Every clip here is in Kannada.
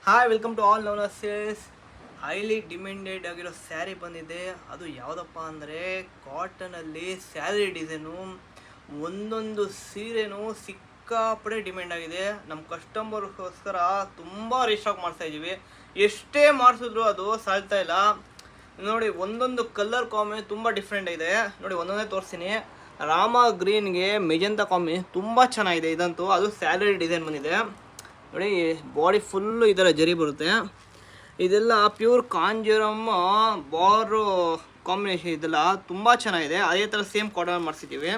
Hi welcome to all Navana sales. Highly demanded ಆಗಿರೋ ಸ್ಯಾರಿ ಬಂದಿದೆ. ಅದು ಯಾವುದಪ್ಪ ಅಂದರೆ ಕಾಟನಲ್ಲಿ ಸ್ಯಾರಿ ಡಿಸೈನು. ಒಂದೊಂದು ಸೀರೆನೂ ಸಿಕ್ಕಾಪಡೆ ಡಿಮ್ಯಾಂಡ್ ಆಗಿದೆ. ನಮ್ಮ ಕಸ್ಟಮರ್ಗೋಸ್ಕರ ತುಂಬ ರೀಸ್ಟಾಕ್ ಮಾಡ್ತಾ ಇದ್ದೀವಿ. ಎಷ್ಟೇ ಮಾಡಿಸಿದ್ರು ಅದು ಸಾಲ್ತಾ ಇಲ್ಲ. ನೋಡಿ, ಒಂದೊಂದು ಕಲರ್ ಕಾಂಬಿನೇಷನ್ ತುಂಬ ಡಿಫ್ರೆಂಟ್ ಇದೆ. ನೋಡಿ, ಒಂದೊಂದೇ ತೋರಿಸ್ತೀನಿ. ರಾಮ ಗ್ರೀನ್ಗೆ ಮೆಜೆಂತಾ ಕಾಂಬಿನೇಷನ್ ತುಂಬ ಚೆನ್ನಾಗಿದೆ. ಇದಂತೂ ಅದು ಸ್ಯಾರಿ ಡಿಸೈನ್ ಬಂದಿದೆ. ನೋಡಿ, ಬಾಡಿ ಫುಲ್ಲು ಇದರ ಜರಿ ಬರುತ್ತೆ. ಇದೆಲ್ಲ ಪ್ಯೂರ್ ಕಾಂಜರಮ್ ಬಾರು ಕಾಂಬಿನೇಷನ್. ಇದೆಲ್ಲ ತುಂಬ ಚೆನ್ನಾಗಿದೆ. ಅದೇ ಥರ ಸೇಮ್ ಕಾಟನ್ ಮಾಡಿಸಿದ್ದೀವಿ.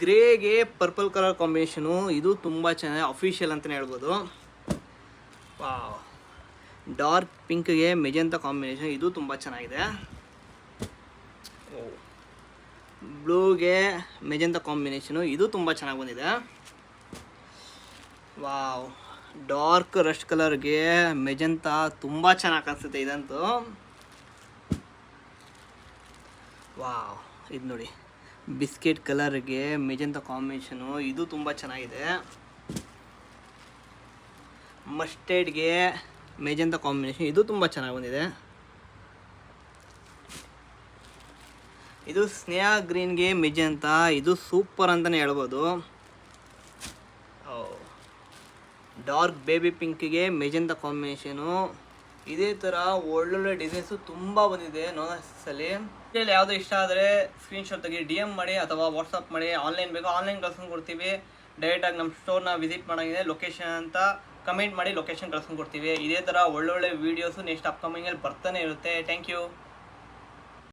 ಗ್ರೇಗೆ ಪರ್ಪಲ್ ಕಲರ್ ಕಾಂಬಿನೇಷನು, ಇದು ತುಂಬ ಚೆನ್ನಾಗಿದೆ. ಅಫಿಷಿಯಲ್ ಅಂತಲೇ ಹೇಳ್ಬೋದು. ವಾವ್. ಡಾರ್ಕ್ ಪಿಂಕ್ಗೆ ಮೆಜೆಂತಾ ಕಾಂಬಿನೇಷನ್, ಇದು ತುಂಬ ಚೆನ್ನಾಗಿದೆ. ಬ್ಲೂಗೆ ಮೆಜೆಂತಾ ಕಾಂಬಿನೇಷನು, ಇದು ತುಂಬ ಚೆನ್ನಾಗಿ ಬಂದಿದೆ. ವಾವ್. ಡಾರ್ಕ್ ರಸ್ಟ್ ಕಲರ್ಗೆ ಮೆಜೆಂತಾ ತುಂಬ ಚೆನ್ನಾಗಿ ಕಾಣಿಸುತ್ತೆ ಇದಂತೂ. ವಾವ್. ಇದು ನೋಡಿ, ಬಿಸ್ಕೆಟ್ ಕಲರ್ಗೆ ಮೆಜೆಂತಾ ಕಾಂಬಿನೇಷನು, ಇದು ತುಂಬ ಚೆನ್ನಾಗಿದೆ. ಮಸ್ಟರ್ಡ್ಗೆ ಮೆಜೆಂತಾ ಕಾಂಬಿನೇಷನ್, ಇದು ತುಂಬ ಚೆನ್ನಾಗಿ ಬಂದಿದೆ. ಇದು ಸ್ನೇಹ ಗ್ರೀನ್ಗೆ ಮೆಜೆಂತಾ, ಇದು ಸೂಪರ್ ಅಂತಲೇ ಹೇಳ್ಬೋದು. ಡಾರ್ಕ್ ಬೇಬಿ ಪಿಂಕ್ಗೆ ಮೆಜೆಂತಾ ಕಾಂಬಿನೇಷನು, ಇದೇ ಥರ ಒಳ್ಳೊಳ್ಳೆ ಡಿಸೈನ್ಸು ತುಂಬ ಬಂದಿದೆ ನೋಸಲ್ಲಿ. ಇಲ್ಲಿ ಯಾವುದೋ ಇಷ್ಟ ಆದರೆ ಸ್ಕ್ರೀನ್ಶಾಟ್ ತೆಗಿ, DM ಮಾಡಿ ಅಥವಾ ವಾಟ್ಸಪ್ ಮಾಡಿ. ಆನ್ಲೈನ್ ಬೇಕೋ ಆನ್ಲೈನ್ ಕಳ್ಸ್ಕೊಂಡು ಕೊಡ್ತೀವಿ. ಡೈರೆಕ್ಟಾಗಿ ನಮ್ಮ ಸ್ಟೋರ್ನ ವಿಸಿಟ್ ಮಾಡೋಂಗಿದೆ. ಲೊಕೇಶನ್ ಅಂತ ಕಮೆಂಟ್ ಮಾಡಿ ಲೊಕೇಶನ್ ಕಳ್ಸ್ಕೊಂಡು ಕೊಡ್ತೀವಿ. ಇದೇ ಥರ ಒಳ್ಳೊಳ್ಳೆ ವೀಡಿಯೋಸು ನೆಕ್ಸ್ಟ್ ಅಪ್ಕಮಿಂಗಲ್ಲಿ ಬರ್ತಾನೆ ಇರುತ್ತೆ. Thank you.